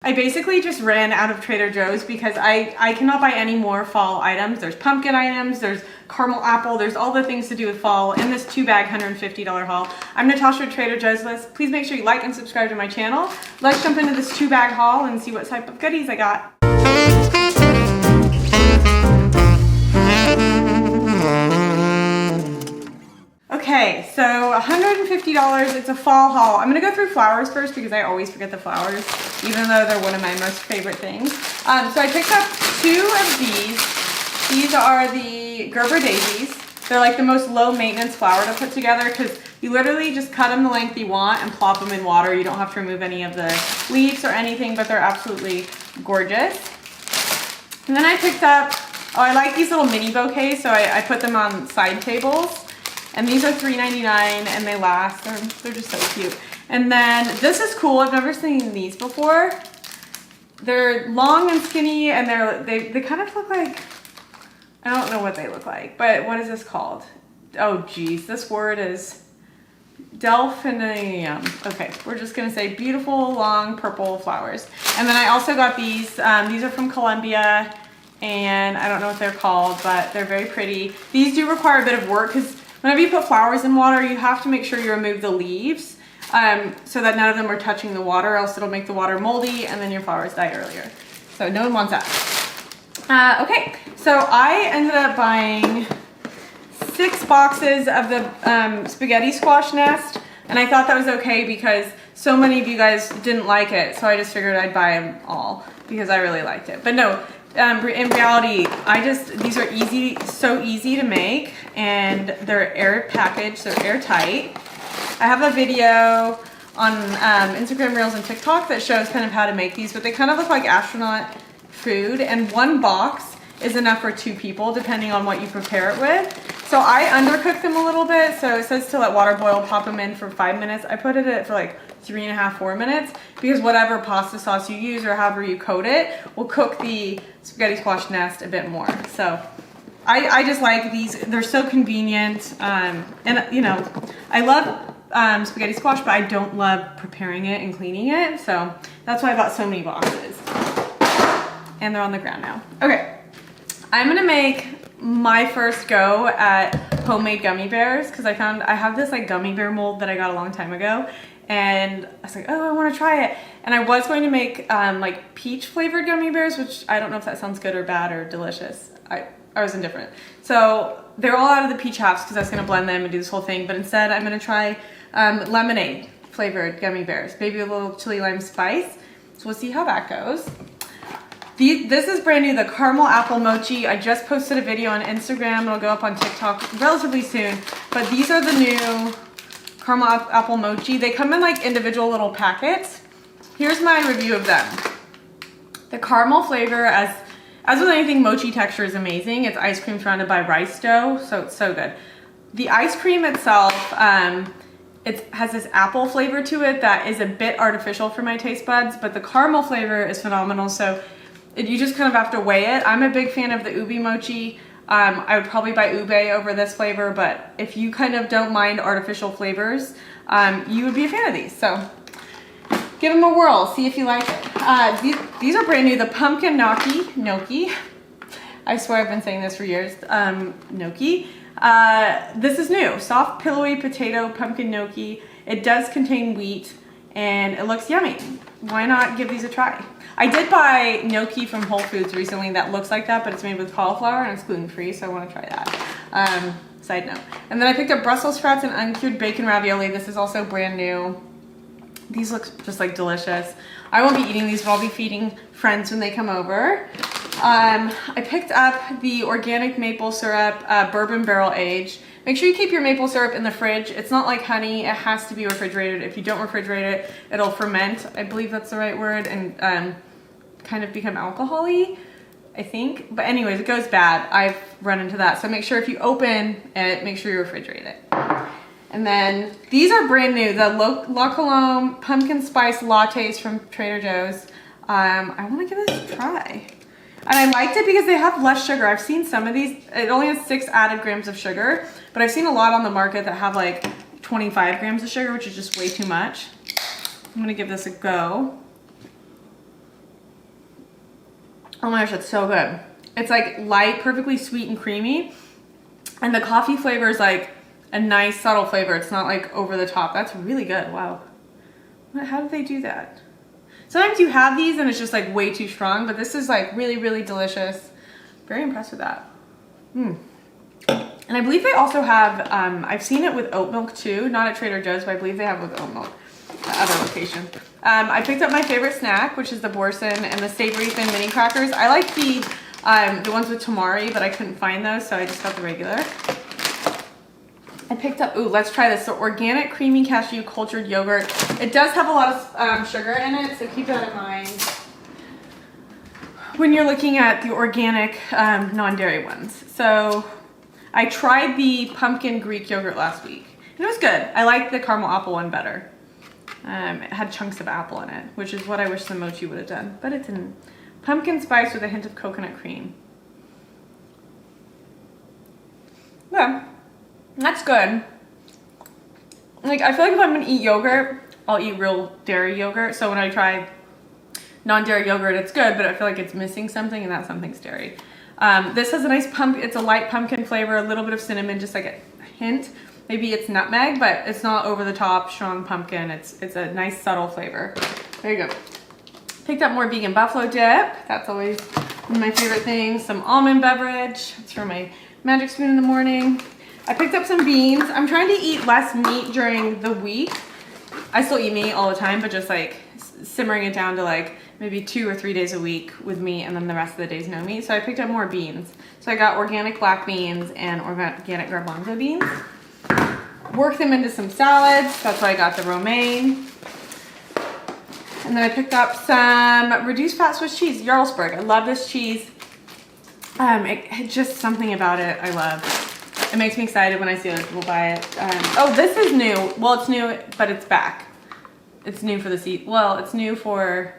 I basically just ran out of Trader Joe's because I cannot buy any more fall items. There's pumpkin items, there's caramel apple, there's all the things to do with fall in this 2-bag $150 haul. I'm Natasha with Trader Joe's List. Please make sure you like and subscribe to my channel. Let's jump into this 2-bag haul and see what type of goodies I got. Okay, so $150, it's a fall haul. I'm gonna go through flowers first because I always forget the flowers, even though they're one of my most favorite things. So I picked up 2 of these. These are the Gerber daisies. They're like the most low maintenance flower to put together because you literally just cut them the length you want and plop them in water. You don't have to remove any of the leaves or anything, but they're absolutely gorgeous. And then I picked up, I like these little mini bouquets, so I put them on side tables. And these are $3.99 and they last. They're just so cute. And then this is cool. I've never seen these before. They're long and skinny and they kind of look like, I don't know what they look like, but what is this called? Oh geez, this word is delphinium. Okay, we're just gonna say beautiful long purple flowers. And then I also got these. These are from Colombia and I don't know what they're called, but they're very pretty. These do require a bit of work because whenever you put flowers in water, you have to make sure you remove the leaves so that none of them are touching the water, else it'll make the water moldy and then your flowers die earlier. So no one wants that. Okay, so I ended up buying 6 boxes of the spaghetti squash nest, and I thought that was okay because so many of you guys didn't like it, so I just figured I'd buy them all because I really liked it. But no, in reality, these are so easy to make, and they're air packaged, they're airtight. I have a video on Instagram Reels and TikTok that shows kind of how to make these, but they kind of look like astronaut food, and 1 box is enough for 2 people, depending on what you prepare it with. So I undercooked them a little bit, so it says to let water boil, pop them in for 5 minutes. I put it at for like 3.5, 4 minutes, because whatever pasta sauce you use or however you coat it will cook the spaghetti squash nest a bit more. So I just like these. They're so convenient. And you know, I love spaghetti squash, but I don't love preparing it and cleaning it. So that's why I bought so many boxes. And they're on the ground now. Okay, I'm gonna make my first go at homemade gummy bears because I have this like gummy bear mold that I got a long time ago. And I was like, oh, I want to try it. And I was going to make like peach flavored gummy bears, which I don't know if that sounds good or bad or delicious. I was indifferent. So they're all out of the peach halves because I was going to blend them and do this whole thing. But instead, I'm going to try lemonade flavored gummy bears, maybe a little chili lime spice. So we'll see how that goes. This is brand new, the caramel apple mochi. I just posted a video on Instagram. It'll go up on TikTok relatively soon. But these are the new caramel apple mochi. They come in like individual little packets. Here's my review of them. The caramel flavor, as with anything, mochi texture is amazing. It's ice cream surrounded by rice dough, so it's so good. The ice cream itself, it has this apple flavor to it that is a bit artificial for my taste buds, but the caramel flavor is phenomenal, so you just kind of have to weigh it. I'm a big fan of the ube mochi. I would probably buy ube over this flavor, but if you kind of don't mind artificial flavors, you would be a fan of these. So give them a whirl, see if you like it. These are brand new, the pumpkin gnocchi. I swear I've been saying this for years, gnocchi. This is new, soft pillowy potato pumpkin gnocchi. It does contain wheat and it looks yummy. Why not give these a try? I did buy gnocchi from Whole Foods recently that looks like that, but it's made with cauliflower and it's gluten-free, so I want to try that. Side note. And then I picked up Brussels sprouts and uncured bacon ravioli. This is also brand new. These look just like delicious. I won't be eating these, but I'll be feeding friends when they come over. I picked up the organic maple syrup, bourbon barrel aged. Make sure you keep your maple syrup in the fridge. It's not like honey, it has to be refrigerated. If you don't refrigerate it, it'll ferment. I believe that's the right word, and kind of become alcohol-y, I think. But anyways, it goes bad. I've run into that. So make sure if you open it, make sure you refrigerate it. And then these are brand new, the La Colombe pumpkin spice lattes from Trader Joe's. I want to give this a try. And I liked it because they have less sugar. I've seen some of these, it only has 6 added grams of sugar, but I've seen a lot on the market that have like 25 grams of sugar, which is just way too much. I'm gonna give this a go. Oh my gosh, that's so good. It's like light, perfectly sweet and creamy. And the coffee flavor is like a nice subtle flavor. It's not like over the top. That's really good. Wow. How did they do that? Sometimes you have these and it's just like way too strong, but this is like really, really delicious. Very impressed with that. And I believe they also have, I've seen it with oat milk too, not at Trader Joe's, but I believe they have with oat milk at other locations. I picked up my favorite snack, which is the Borson and the Savory Thin Mini Crackers. I like the ones with tamari, but I couldn't find those, so I just got the regular. I picked up, ooh, let's try this. So organic creamy cashew cultured yogurt. It does have a lot of sugar in it, so keep that in mind when you're looking at the organic non-dairy ones. So I tried the pumpkin Greek yogurt last week, and it was good. I like the caramel apple one better. It had chunks of apple in it, which is what I wish the Mochi would have done, but it didn't. Pumpkin spice with a hint of coconut cream. Yeah, that's good. Like, I feel like if I'm gonna eat yogurt, I'll eat real dairy yogurt. So when I try non-dairy yogurt, it's good, but I feel like it's missing something, and that something's dairy. This has a nice it's a light pumpkin flavor, a little bit of cinnamon, just like a hint. Maybe it's nutmeg, but it's not over the top, strong pumpkin. It's a nice subtle flavor. There you go. Picked up more vegan buffalo dip. That's always one of my favorite things. Some almond beverage. It's for my magic spoon in the morning. I picked up some beans. I'm trying to eat less meat during the week. I still eat meat all the time, but just like simmering it down to like maybe 2 or 3 days a week with meat, and then the rest of the days no meat. So I picked up more beans. So I got organic black beans and organic garbanzo beans. Worked them into some salads. That's why I got the romaine. And then I picked up some reduced fat Swiss cheese, Jarlsberg. I love this cheese. It just something about it I love. It makes me excited when I see other people buy it. Oh, this is new. Well, it's new, but it's back. It's new for the seat. Well, it's new for,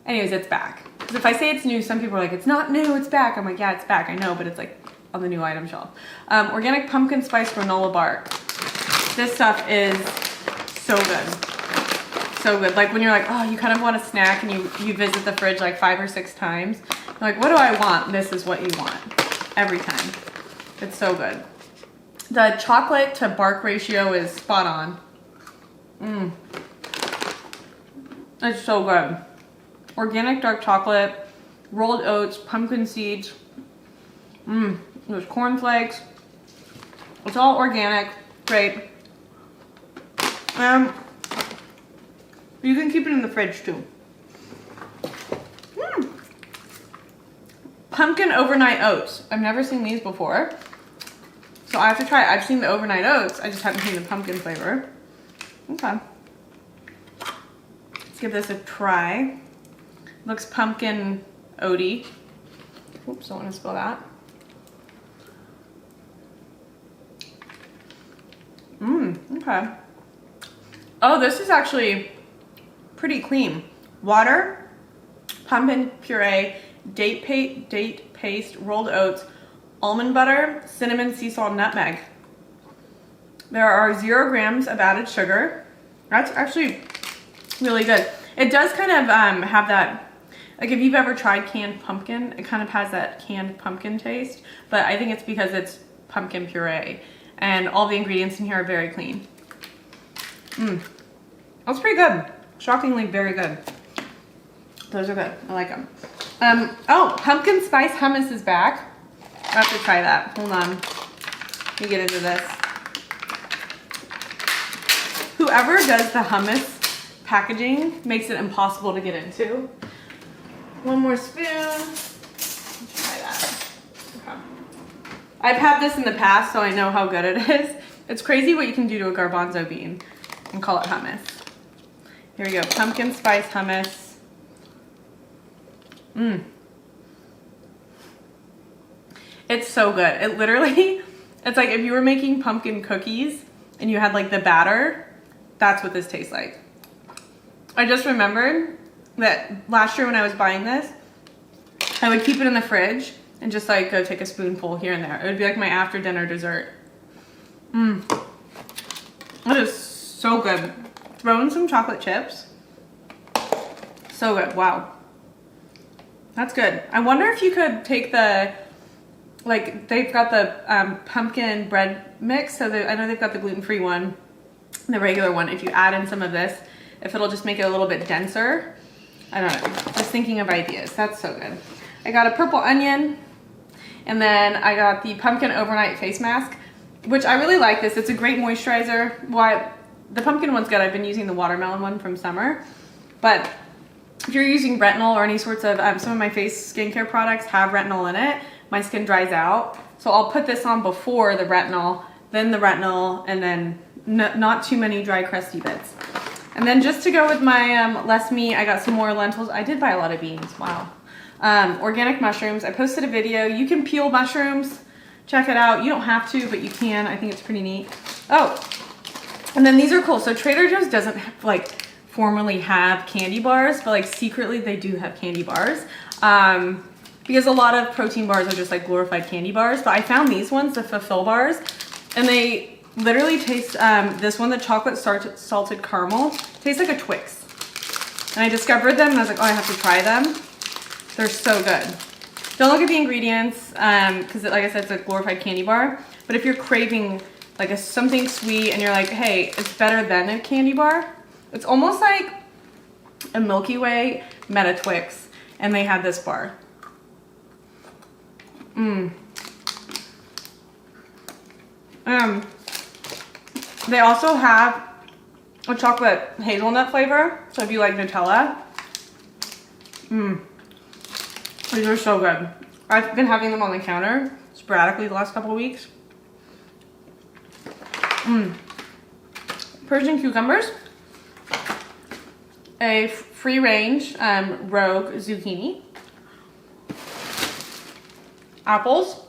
anyways, it's back. Because if I say it's new, some people are like, it's not new, it's back. I'm like, yeah, it's back. I know, but it's like on the new item shelf. Organic pumpkin spice granola bar. This stuff is so good. So good. Like when you're like, oh, you kind of want a snack and you visit the fridge like 5 or 6 times. You're like, what do I want? This is what you want every time. It's so good. The chocolate to bark ratio is spot on. It's so good. Organic dark chocolate, rolled oats, pumpkin seeds. There's cornflakes. It's all organic. Great. You can keep it in the fridge too. Pumpkin overnight oats. I've never seen these before, so I have to try it. I've seen the overnight oats. I just haven't seen the pumpkin flavor. Okay. Let's give this a try. Looks pumpkin oaty. Oops, don't want to spill that. Okay. Oh, this is actually pretty clean. Water, pumpkin puree, date paste, rolled oats, almond butter, cinnamon, sea salt, nutmeg. There are 0 grams of added sugar. That's actually really good. It does kind of have that, like if you've ever tried canned pumpkin, it kind of has that canned pumpkin taste, but I think it's because it's pumpkin puree and all the ingredients in here are very clean. That's pretty good. Shockingly very good. Those are good. I like them. Oh, pumpkin spice hummus is back. I have to try that. Hold on. Let me get into this. Whoever does the hummus packaging makes it impossible to get into. One more spoon. Let's try that. Okay. I've had this in the past, so I know how good it is. It's crazy what you can do to a garbanzo bean and call it hummus. Here we go. Pumpkin spice hummus. It's so good. It literally, it's like if you were making pumpkin cookies and you had like the batter, that's what this tastes like. I just remembered that last year when I was buying this, I would keep it in the fridge and just like go take a spoonful here and there. It would be like my after dinner dessert. It is so good. Throw in some chocolate chips. So good. Wow. That's good. I wonder if you could take the, like they've got the pumpkin bread mix. So I know they've got the gluten-free one, the regular one. If you add in some of this, if it'll just make it a little bit denser. I don't know, just thinking of ideas. That's so good. I got a purple onion, and then I got the pumpkin overnight face mask, which I really like this. It's a great moisturizer. Well, the pumpkin one's good. I've been using the watermelon one from summer, but if you're using retinol or any sorts of, some of my face skincare products have retinol in it, my skin dries out. So I'll put this on before the retinol, and then not too many dry crusty bits. And then just to go with my less meat, I got some more lentils. I did buy a lot of beans, wow. Organic mushrooms. I posted a video. You can peel mushrooms. Check it out. You don't have to, but you can. I think it's pretty neat. Oh, and then these are cool. So Trader Joe's doesn't like formally have candy bars, but like secretly they do have candy bars. Because a lot of protein bars are just like glorified candy bars. But I found these ones, the Fulfil Bars, and they literally taste, this one, the chocolate salted caramel, tastes like a Twix. And I discovered them and I was like, oh, I have to try them. They're so good. Don't look at the ingredients, because like I said, it's a glorified candy bar. But if you're craving like something sweet and you're like, hey, it's better than a candy bar, it's almost like a Milky Way met a Twix, and they had this bar. They also have a chocolate hazelnut flavor, so if you like Nutella, these are so good. I've been having them on the counter sporadically the last couple of weeks. Persian cucumbers, a free-range rogue zucchini, apples.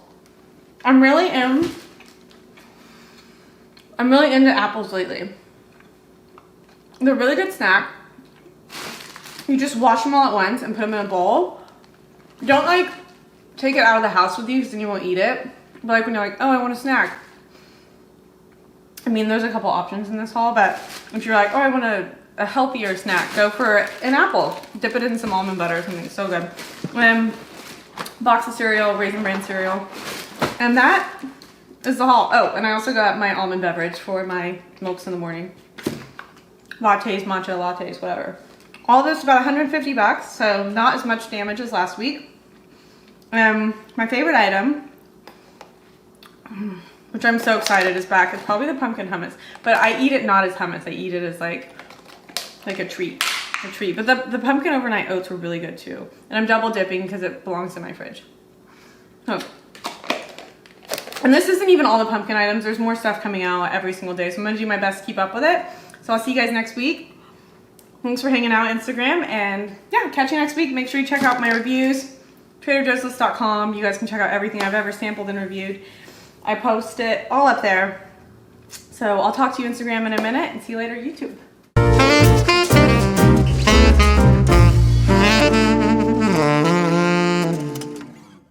I'm really into apples lately. They're a really good snack. You just wash them all at once and put them in a bowl. Don't like take it out of the house with you because then you won't eat it. But like when you're like, oh, I want a snack. I mean, there's a couple options in this haul, but if you're like, oh, I want a healthier snack, go for an apple. Dip it in some almond butter or something. It's so good. Box of cereal, Raisin Bran cereal. And that is the haul. Oh, and I also got my almond beverage for my milks in the morning. Lattes, matcha lattes, whatever. All this about 150 bucks, so not as much damage as last week. My favorite item, which I'm so excited is back, is probably the pumpkin hummus. But I eat it not as hummus. I eat it as like a treat. But the pumpkin overnight oats were really good too. And I'm double dipping because it belongs in my fridge. Oh. And this isn't even all the pumpkin items. There's more stuff coming out every single day. So I'm gonna do my best to keep up with it. So I'll see you guys next week. Thanks for hanging out on Instagram. And yeah, catch you next week. Make sure you check out my reviews. TraderJoe'slist.com. You guys can check out everything I've ever sampled and reviewed. I post it all up there. So I'll talk to you Instagram in a minute and see you later, YouTube.